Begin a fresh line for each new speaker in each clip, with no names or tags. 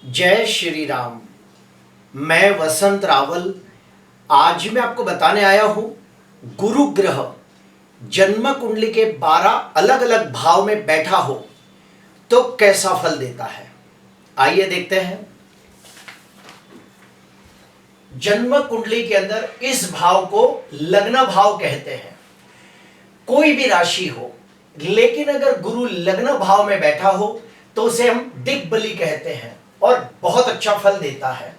जय श्री राम। मैं वसंत रावल आज मैं आपको बताने आया हूं गुरु ग्रह जन्म कुंडली के 12 अलग अलग भाव में बैठा हो तो कैसा फल देता है। आइए देखते हैं। जन्म कुंडली के अंदर इस भाव को लग्न भाव कहते हैं। कोई भी राशि हो, लेकिन अगर गुरु लग्न भाव में बैठा हो तो उसे हम दिग्बली कहते हैं और बहुत अच्छा फल देता है।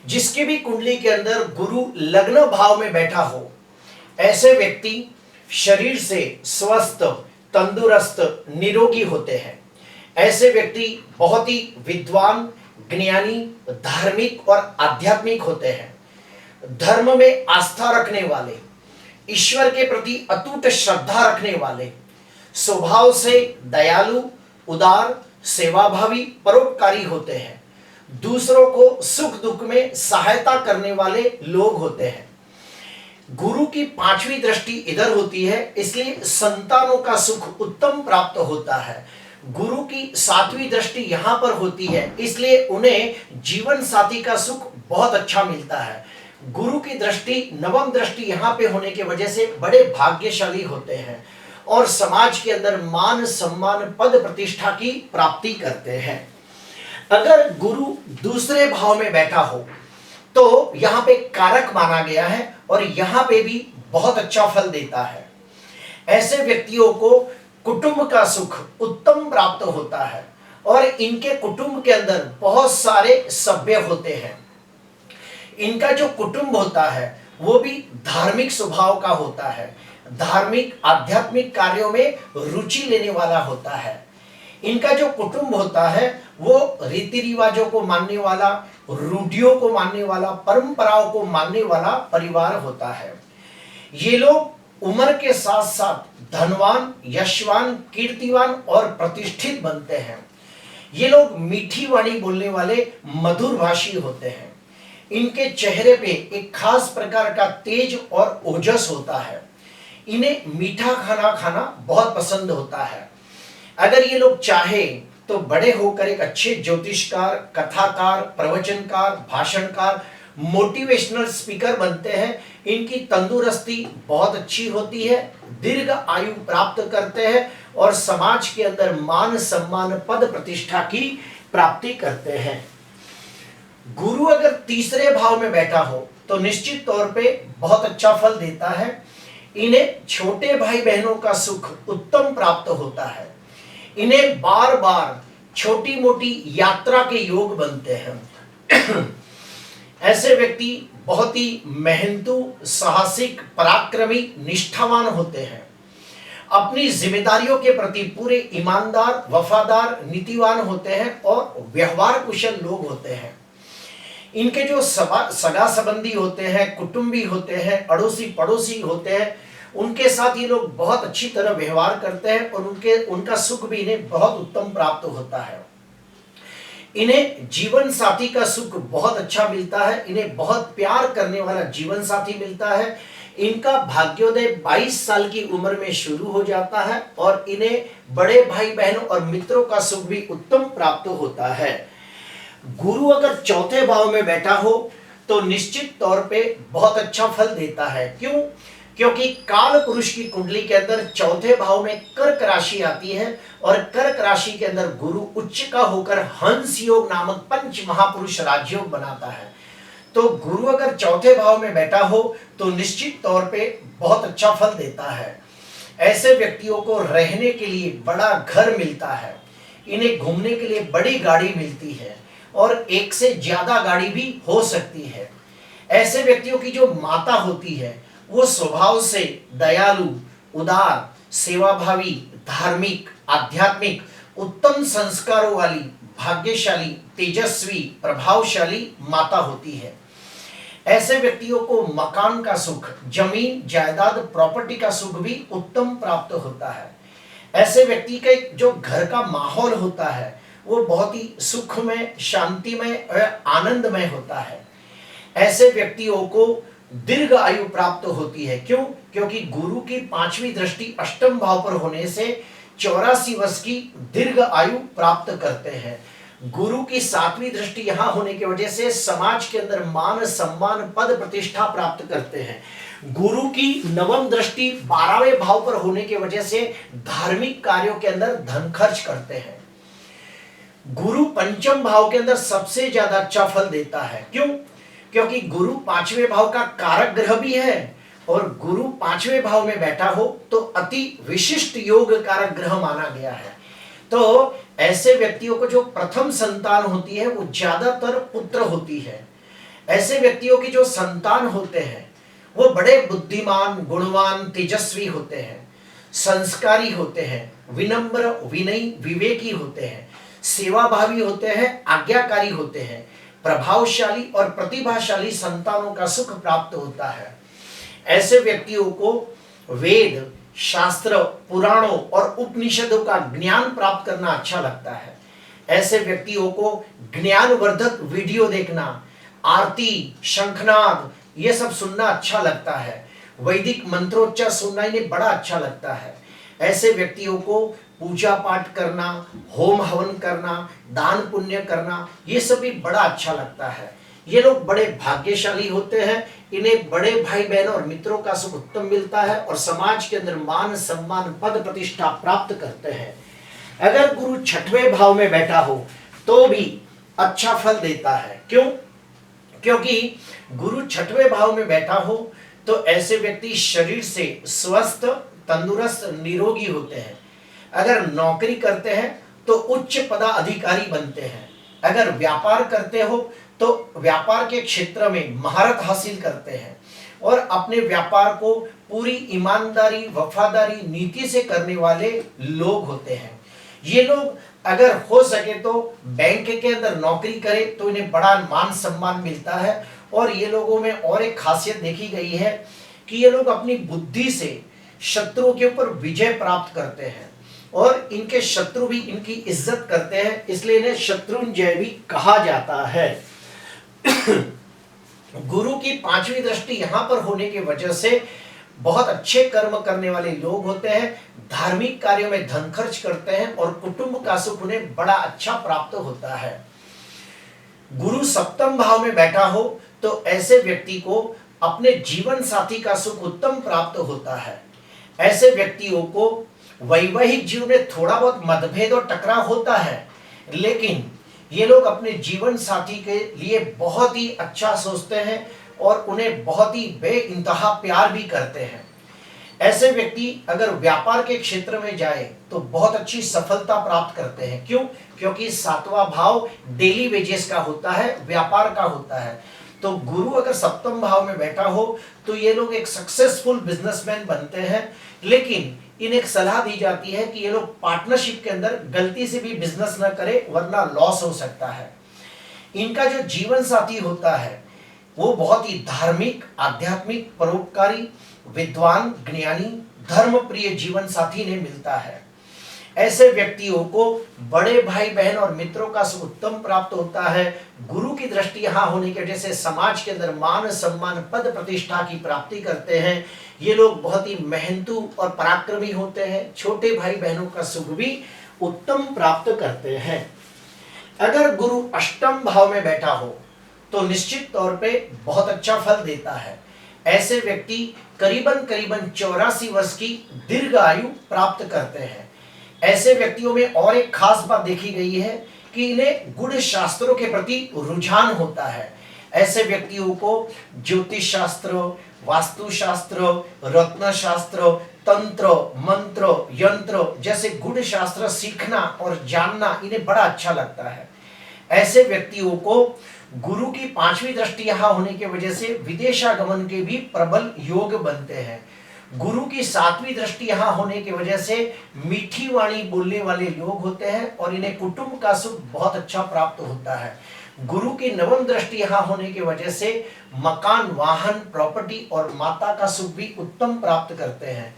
जिसकी भी कुंडली के अंदर गुरु लग्न भाव में बैठा हो, ऐसे व्यक्ति शरीर से स्वस्थ, तंदुरुस्त, निरोगी होते हैं। ऐसे व्यक्ति बहुत ही विद्वान, ज्ञानी, धार्मिक और आध्यात्मिक होते हैं। धर्म में आस्था रखने वाले, ईश्वर के प्रति अटूट श्रद्धा रखने वाले, स्वभाव से दयालु, उदार, सेवाभावी, परोपकारी होते हैं। दूसरों को सुख दुख में सहायता करने वाले लोग होते हैं। गुरु की 5वीं दृष्टि इधर होती है, इसलिए संतानों का सुख उत्तम प्राप्त होता है। गुरु की 7वीं दृष्टि यहां पर होती है, इसलिए उन्हें जीवन साथी का सुख बहुत अच्छा मिलता है। गुरु की दृष्टि 9वीं दृष्टि यहां पे होने की वजह से बड़े भाग्यशाली होते हैं और समाज के अंदर मान सम्मान, पद प्रतिष्ठा की प्राप्ति करते हैं। अगर गुरु दूसरे भाव में बैठा हो तो यहां पे कारक माना गया है और यहां पे भी बहुत अच्छा फल देता है। ऐसे व्यक्तियों को कुटुंब का सुख उत्तम प्राप्त होता है और इनके कुटुंब के अंदर बहुत सारे सभ्य होते हैं। इनका जो कुटुंब होता है वो भी धार्मिक स्वभाव का होता है, धार्मिक आध्यात्मिक कार्यों में रुचि लेने वाला होता है। इनका जो कुटुंब होता है वो रीति रिवाजों को मानने वाला, रूढ़ियों को मानने वाला, परंपराओं को मानने वाला परिवार होता है। ये लोग उम्र के साथ साथ धनवान, यशवान, कीर्तिवान और प्रतिष्ठित बनते हैं। ये लोग मीठी वाणी बोलने वाले, मधुर भाषी होते हैं। इनके चेहरे पे एक खास प्रकार का तेज और ओजस होता है। इन्हें मीठा खाना खाना बहुत पसंद होता है। अगर ये लोग चाहे तो बड़े होकर एक अच्छे ज्योतिषकार, कथाकार, प्रवचनकार, भाषणकार, मोटिवेशनल स्पीकर बनते हैं। इनकी तंदुरुस्ती बहुत अच्छी होती है, दीर्घ आयु प्राप्त करते हैं और समाज के अंदर मान सम्मान, पद प्रतिष्ठा की प्राप्ति करते हैं। गुरु अगर तीसरे भाव में बैठा हो तो निश्चित तौर पे बहुत अच्छा फल देता है। इन्हें छोटे भाई बहनों का सुख उत्तम प्राप्त होता है। इन्हें बार बार छोटी मोटी यात्रा के योग बनते हैं। ऐसे व्यक्ति बहुत ही मेहनतू, साहसिक, पराक्रमी, निष्ठावान होते हैं। अपनी जिम्मेदारियों के प्रति पूरे ईमानदार, वफादार, नीतिवान होते हैं और व्यवहार कुशल लोग होते हैं। इनके जो सगा संबंधी होते हैं, कुटुंबी होते हैं, अड़ोसी पड़ोसी होते हैं, उनके साथ ये लोग बहुत अच्छी तरह व्यवहार करते हैं और उनका सुख भी इन्हें बहुत उत्तम प्राप्त होता है। इन्हें जीवन साथी का सुख बहुत अच्छा मिलता है। इन्हें बहुत प्यार करने वाला जीवन साथी मिलता है। इनका भाग्योदय 22 साल की उम्र में शुरू हो जाता है और इन्हें बड़े भाई बहनों और मित्रों का सुख भी उत्तम प्राप्त होता है। गुरु अगर चौथे भाव में बैठा हो तो निश्चित तौर पे बहुत अच्छा फल देता है। क्यों? क्योंकि काल पुरुष की कुंडली के अंदर चौथे भाव में कर्क राशि आती है और कर्क राशि के अंदर गुरु उच्च का होकर हंस योग नामक पंच महापुरुष राजयोग बनाता है। तो गुरु अगर चौथे भाव में बैठा हो तो निश्चित तौर पे बहुत अच्छा फल देता है। ऐसे व्यक्तियों को रहने के लिए बड़ा घर मिलता है। इन्हें घूमने के लिए बड़ी गाड़ी मिलती है और एक से ज्यादा गाड़ी भी हो सकती है। ऐसे व्यक्तियों की जो माता होती है वो स्वभाव से दयालु, उदार, सेवाभावी, धार्मिक, आध्यात्मिक, उत्तम संस्कारों वाली, भाग्यशाली, तेजस्वी, प्रभावशाली माता होती है। ऐसे व्यक्तियों को मकान का सुख, जमीन जायदाद, प्रॉपर्टी का सुख भी उत्तम प्राप्त होता है। ऐसे व्यक्ति के जो घर का माहौल होता है वो बहुत ही सुखमय, शांतिमय और आनंदमय होता है। ऐसे व्यक्तियों को दीर्घ आयु प्राप्त होती है। क्यों? क्योंकि गुरु की 5वीं दृष्टि अष्टम भाव पर होने से 84 वर्ष की दीर्घ आयु प्राप्त करते हैं। गुरु की 7वीं दृष्टि यहां होने की वजह से समाज के अंदर मान सम्मान पद प्रतिष्ठा प्राप्त करते हैं। गुरु की 9वीं दृष्टि 12वें भाव पर होने की वजह से धार्मिक कार्यों के अंदर धन खर्च करते हैं। गुरु 5वें भाव के अंदर सबसे ज्यादा अच्छा फल देता है। क्यों? क्योंकि गुरु 5वें भाव का कारक ग्रह भी है और गुरु 5वें भाव में बैठा हो तो अति विशिष्ट योग कारक ग्रह माना गया है। तो ऐसे व्यक्तियों को जो प्रथम संतान होती है वो ज्यादातर पुत्र होती है। ऐसे व्यक्तियों की जो संतान होते हैं वो बड़े बुद्धिमान, गुणवान, तेजस्वी होते हैं, संस्कारी होते हैं, विनम्र, विनयी, विवेकी होते हैं, सेवाभावी होते हैं, आज्ञाकारी होते हैं, प्रभावशाली और प्रतिभाशाली संतानों का सुख प्राप्त होता है। ऐसे व्यक्तियों को वेद, शास्त्र, पुराणों और उपनिषदों का ज्ञान प्राप्त करना अच्छा लगता है। ऐसे व्यक्तियों को ज्ञानवर्धक वीडियो देखना, आरती, शंखनाद ये सब सुनना अच्छा लगता है। वैदिक मंत्रोच्चार सुनना इन्हें बड़ा अच्छा लगता है। ऐसे व्यक्तियों को पूजा पाठ करना, होम हवन करना, दान पुण्य करना ये सब भी बड़ा अच्छा लगता है। ये लोग बड़े भाग्यशाली होते हैं। इन्हें बड़े भाई बहनों और मित्रों का सुख उत्तम मिलता है और समाज के अंदर मान सम्मान पद प्रतिष्ठा प्राप्त करते हैं। अगर गुरु 6वें भाव में बैठा हो तो भी अच्छा फल देता है। क्यों? क्योंकि गुरु 6वें भाव में बैठा हो तो ऐसे व्यक्ति शरीर से स्वस्थ, तंदुरुस्त, निरोगी होते हैं। अगर नौकरी करते हैं तो उच्च पदाधिकारी बनते हैं। अगर व्यापार करते हो तो व्यापार के क्षेत्र में महारत हासिल करते हैं और अपने व्यापार को पूरी ईमानदारी, वफादारी, नीति से करने वाले लोग होते हैं। ये लोग अगर हो सके तो बैंक के अंदर नौकरी करें तो इन्हें बड़ा मान सम्मान मिलता है। और ये लोगों में और एक खासियत देखी गई है कि ये लोग अपनी बुद्धि से शत्रुओं के ऊपर विजय प्राप्त करते हैं और इनके शत्रु भी इनकी इज्जत करते हैं, इसलिए इन्हें शत्रुंजय भी कहा जाता है। गुरु की 5वीं दृष्टि यहां पर होने की वजह से बहुत अच्छे कर्म करने वाले लोग होते हैं, धार्मिक कार्यों में धन खर्च करते हैं और कुटुंब का सुख उन्हें बड़ा अच्छा प्राप्त होता है। गुरु 7वें भाव में बैठा हो तो ऐसे व्यक्ति को अपने जीवन साथी का सुख उत्तम प्राप्त होता है। ऐसे व्यक्तियों को वैवाहिक जीवन में थोड़ा बहुत मतभेद और टकराव होता है, लेकिन ये लोग अपने जीवन साथी के लिए बहुत ही अच्छा सोचते हैं और उन्हें बहुत ही बेइंतहा प्यार भी करते हैं। ऐसे व्यक्ति अगर व्यापार के क्षेत्र में जाए तो बहुत अच्छी सफलता प्राप्त करते हैं। क्यों? क्योंकि 7वां भाव डेली वेजेस का होता है, व्यापार का होता है। तो गुरु अगर 7वें भाव में बैठा हो तो ये लोग एक सक्सेसफुल बिजनेसमैन बनते हैं, लेकिन इन्हें एक सलाह दी जाती है कि ये लोग पार्टनरशिप के अंदर गलती से भी बिजनेस न करें वरना लॉस हो सकता है। इनका जो जीवन साथी होता है वो बहुत ही धार्मिक, आध्यात्मिक, परोपकारी, विद्वान, ज्ञानी, धर्म प्रिय जीवन साथी ने मिलता है। ऐसे व्यक्तियों को बड़े भाई बहन और मित्रों का सुख उत्तम प्राप्त होता है। गुरु की दृष्टि यहाँ होने की वजह से समाज के अंदर मान सम्मान पद प्रतिष्ठा की प्राप्ति करते हैं। ये लोग बहुत ही मेहनतू और पराक्रमी होते हैं। छोटे भाई बहनों का सुख भी उत्तम प्राप्त करते हैं। अगर गुरु 8वें भाव में बैठा हो तो निश्चित तौर पे बहुत अच्छा फल देता है। ऐसे व्यक्ति करीबन 84 वर्ष की दीर्घ आयु प्राप्त करते हैं। ऐसे व्यक्तियों में और एक खास बात देखी गई है कि इन्हें गुण शास्त्रों के प्रति रुझान होता है। ऐसे व्यक्तियों को ज्योतिष शास्त्र, वास्तु शास्त्र, रत्न शास्त्र, तंत्र, मंत्र, यंत्र जैसे गुण शास्त्र सीखना और जानना इन्हें बड़ा अच्छा लगता है। ऐसे व्यक्तियों को गुरु की 5वीं दृष्टि यहाँ होने की वजह से विदेशागमन के भी प्रबल योग बनते हैं। गुरु की 7वीं दृष्टि यहाँ होने की वजह से मीठी वाणी बोलने वाले लोग होते हैं और इन्हें कुटुंब का सुख बहुत अच्छा प्राप्त होता है। गुरु की 9वीं दृष्टि यहाँ होने की वजह से मकान, वाहन, प्रॉपर्टी और माता का सुख भी उत्तम प्राप्त करते हैं।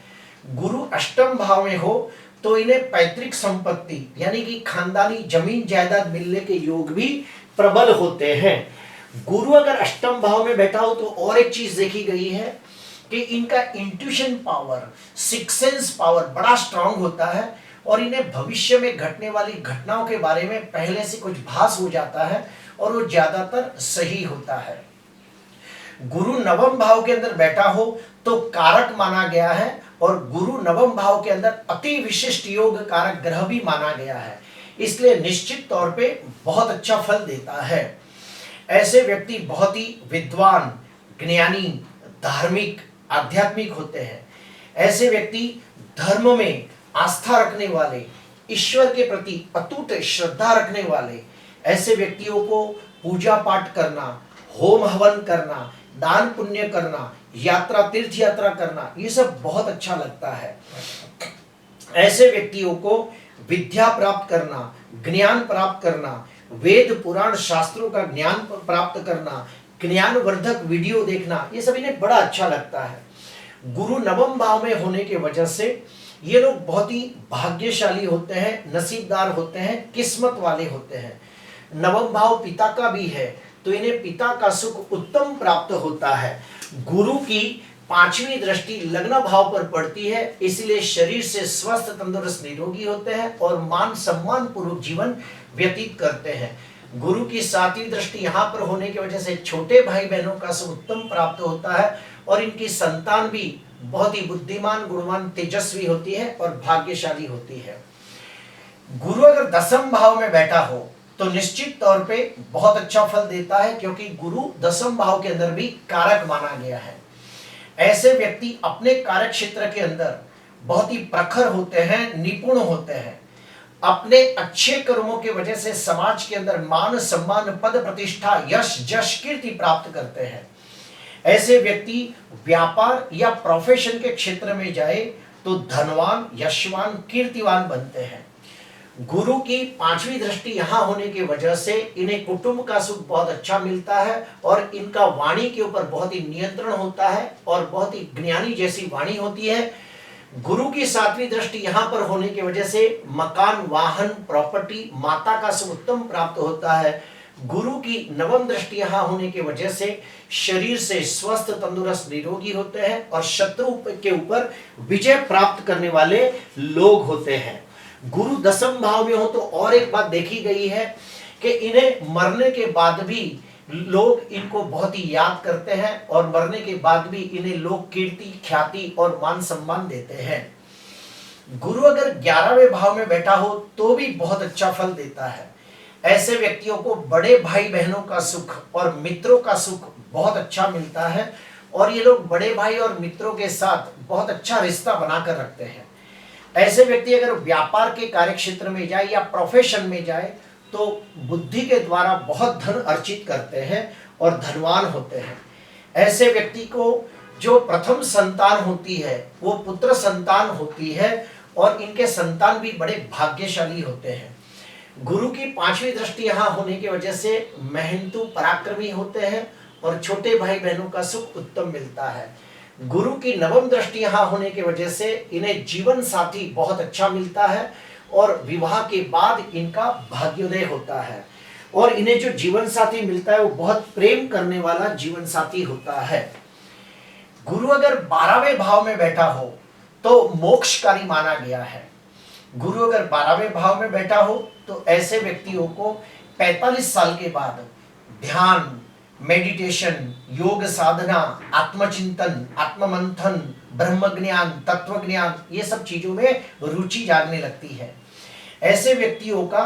गुरु 8वें भाव में हो तो इन्हें पैतृक संपत्ति यानी कि खानदानी जमीन जायदाद मिलने के योग भी प्रबल होते हैं। गुरु अगर 8वें भाव में बैठा हो तो और एक चीज देखी गई है कि इनका intuition power, six sense power बड़ा स्ट्रांग होता है और इन्हें भविष्य में घटने वाली घटनाओं के बारे में पहले से कुछ भास हो जाता है और वो ज्यादातर सही होता है। गुरु नवम भाव के अंदर बैठा हो तो कारक माना गया है और गुरु नवम भाव के अंदर अति विशिष्ट योग कारक ग्रह भी माना गया है, इसलिए निश्चित तौर पे बहुत अच्छा फल देता है। ऐसे व्यक्ति बहुत ही विद्वान, ज्ञानी, धार्मिक, आध्यात्मिक होते हैं। ऐसे व्यक्ति धर्म में आस्था रखने वाले, ईश्वर के प्रति अटूट श्रद्धा रखने वाले, ऐसे व्यक्तियों को पूजा पाठ करना, होम हवन करना, दान पुण्य करना, यात्रा, तीर्थ यात्रा करना, ये सब बहुत अच्छा लगता है। ऐसे व्यक्तियों को विद्या प्राप्त करना, ज्ञान प्राप्त करना, वेद पुराण शास्त्रों का ज्ञान प्राप्त करना, ज्ञानवर्धक वीडियो देखना, ये सब इन्हें बड़ा अच्छा लगता है। गुरु नवम भाव में होने की वजह से ये लोग बहुत ही भाग्यशाली होते हैं, नसीबदार होते हैं, किस्मत वाले होते हैं। नवम भाव पिता का भी है तो इन्हें पिता का सुख उत्तम प्राप्त होता है। गुरु की पांचवी दृष्टि लग्न भाव पर पड़ती है, इसलिए शरीर से स्वस्थ, तंदुरुस्त, निरोगी होते हैं और मान सम्मान पूर्वक जीवन व्यतीत करते हैं। गुरु की सातवीं दृष्टि यहाँ पर होने की वजह से छोटे भाई बहनों का सुख उत्तम प्राप्त होता है और इनकी संतान भी बहुत ही बुद्धिमान, गुणवान, तेजस्वी होती है और भाग्यशाली होती है। गुरु अगर दसम भाव में बैठा हो तो निश्चित तौर पे बहुत अच्छा फल देता है, क्योंकि गुरु दसम भाव के अंदर भी कारक माना गया है। ऐसे व्यक्ति अपने कार्य क्षेत्र के अंदर बहुत ही प्रखर होते हैं, निपुण होते हैं। अपने अच्छे कर्मों की वजह से समाज के अंदर मान सम्मान, पद प्रतिष्ठा, यश जश, कीर्ति प्राप्त करते हैं। ऐसे व्यक्ति व्यापार या प्रोफेशन के क्षेत्र में जाए तो धनवान, यशवान, कीर्तिवान बनते हैं। गुरु की पांचवी दृष्टि यहाँ होने की वजह से इन्हें कुटुंब का सुख बहुत अच्छा मिलता है और इनका वाणी के ऊपर बहुत ही नियंत्रण होता है और बहुत ही ज्ञानी जैसी वाणी होती है। गुरु की सातवीं दृष्टि यहाँ पर होने की वजह से मकान, वाहन, प्रॉपर्टी, माता का सुख उत्तम प्राप्त होता है। गुरु की नवम दृष्टि यहाँ होने की वजह से शरीर से स्वस्थ, तंदुरुस्त, निरोगी होते हैं और शत्रु के ऊपर विजय प्राप्त करने वाले लोग होते हैं। गुरु दसम भाव में हो तो और एक बात देखी गई है कि इन्हें मरने के बाद भी लोग इनको बहुत ही याद करते हैं और मरने के बाद भी इन्हें लोग कीर्ति, ख्याति और मान सम्मान देते हैं। गुरु अगर 11वें भाव में बैठा हो तो भी बहुत अच्छा फल देता है। ऐसे व्यक्तियों को बड़े भाई बहनों का सुख और मित्रों का सुख बहुत अच्छा मिलता है और ये लोग बड़े भाई और मित्रों के साथ बहुत अच्छा रिश्ता बनाकर रखते हैं। ऐसे व्यक्ति अगर व्यापार के कार्य क्षेत्र में जाए या प्रोफेशन में जाए तो बुद्धि के द्वारा बहुत धन अर्जित करते हैं और धनवान होते हैं। ऐसे व्यक्ति को जो प्रथम संतान होती है वो पुत्र संतान होती है और इनके संतान भी बड़े भाग्यशाली होते हैं। गुरु की पांचवी दृष्टि यहाँ होने की वजह से मेहनतू, पराक्रमी होते हैं और छोटे भाई बहनों का सुख उत्तम मिलता है। गुरु की नवम दृष्टि यहाँ होने की वजह से इन्हें जीवन साथी बहुत अच्छा मिलता है और विवाह के बाद इनका भाग्योदय होता है और इन्हें जो जीवन साथी मिलता है वो बहुत प्रेम करने वाला जीवन साथी होता है। गुरु अगर 12वें भाव में बैठा हो तो मोक्षकारी माना गया है। गुरु अगर 12वें भाव में बैठा हो तो ऐसे व्यक्तियों को 45 साल के बाद ध्यान, मेडिटेशन, योग साधना, आत्मचिंतन, आत्ममंथन, ब्रह्म ज्ञान, तत्व ज्ञान, ये सब चीजों में रुचि जागने लगती है। ऐसे व्यक्तियों का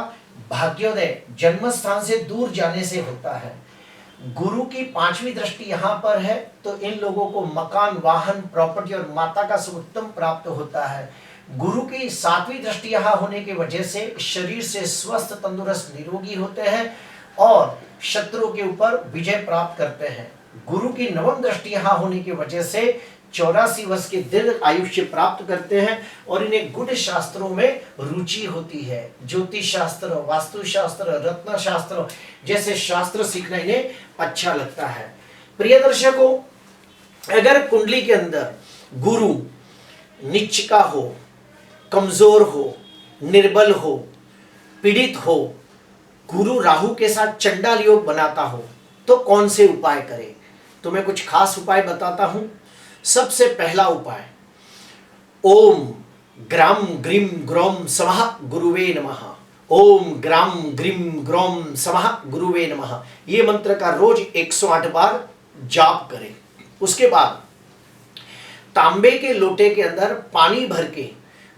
भाग्योदय जन्म स्थान से दूर जाने से होता है। गुरु की पांचवी दृष्टि यहाँ पर है तो इन लोगों को मकान, वाहन, प्रॉपर्टी और माता का सुख उत्तम प्राप्त होता है। गुरु की सातवीं दृष्टि यहाँ होने की वजह से शरीर से स्वस्थ, तंदुरुस्त, निरोगी होते हैं और शत्रुओं के ऊपर विजय प्राप्त करते हैं। गुरु की नवम दृष्टि यहाँ होने की वजह से 84 वर्ष के दीर्घ आयुष्य प्राप्त करते हैं और इन्हें गुण शास्त्रों में रुचि होती है। ज्योतिष शास्त्र, वास्तु शास्त्र, रत्न शास्त्र जैसे शास्त्र सीखना इन्हें अच्छा लगता है। प्रिय दर्शकों, अगर कुंडली के अंदर गुरु नीच का हो, कमजोर हो, निर्बल हो, पीड़ित हो, गुरु राहु के साथ चंडाल योग बनाता हो तो कौन से उपाय करें? तो मैं कुछ खास उपाय बताता हूं। सबसे पहला उपाय, ओम ग्राम ग्रीम ग्रोम समः गुरुवे नमः। ओम ग्राम ग्रीम ग्रोम समः गुरुवे नमः। ये मंत्र का रोज 108 बार जाप करें। उसके बाद तांबे के लोटे के अंदर पानी भर के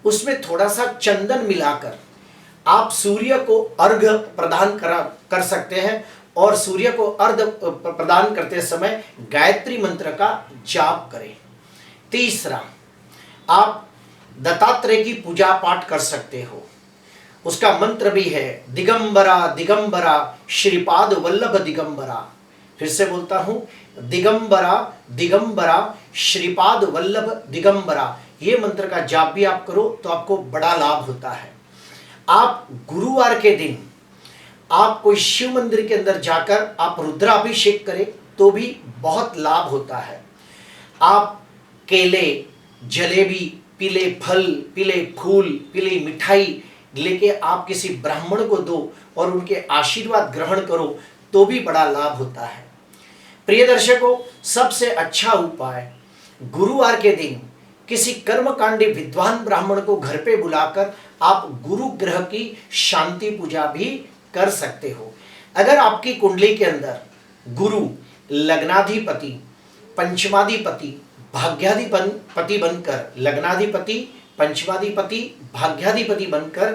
उसमें थोड़ा सा चंदन मिलाकर आप सूर्य को अर्घ प्रदान कर सकते हैं, और सूर्य को अर्घ प्रदान करते समय गायत्री मंत्र का जाप करें। तीसरा, आप दत्तात्रेय की पूजा पाठ कर सकते हो। उसका मंत्र भी है दिगंबरा दिगंबरा श्रीपाद वल्लभ दिगंबरा। फिर से बोलता हूं, दिगंबरा दिगंबरा श्रीपाद वल्लभ दिगंबरा। ये मंत्र का जाप भी आप करो तो आपको बड़ा लाभ होता है। आप गुरुवार के दिन आप कोई शिव मंदिर के अंदर जाकर आप रुद्राभिषेक करें तो भी बहुत लाभ होता है। आप केले, जलेबी, पीले फल, पीले फूल, पीली मिठाई लेके आप किसी ब्राह्मण को दो और उनके आशीर्वाद ग्रहण करो तो भी बड़ा लाभ होता है। प्रिय दर्शकों, सबसे अच्छा उपाय गुरुवार के दिन किसी कर्मकांडी विद्वान ब्राह्मण को घर पे बुलाकर आप गुरु ग्रह की शांति पूजा भी कर सकते हो। अगर आपकी कुंडली के अंदर गुरु लग्नाधिपति, पंचमाधिपति, भाग्याधिपति बनकर, लग्नाधिपति, पंचमाधिपति, भाग्याधिपति बनकर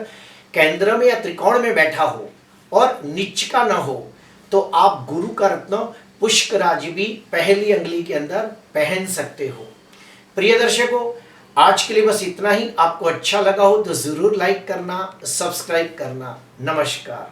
केंद्र में या त्रिकोण में बैठा हो और नीच का न हो, तो आप गुरु का रत्न पुष्कराज भी पहली अंगुली के अंदर पहन सकते हो। प्रिय दर्शकों, आज के लिए बस इतना ही। आपको अच्छा लगा हो तो जरूर लाइक करना, सब्सक्राइब करना। नमस्कार।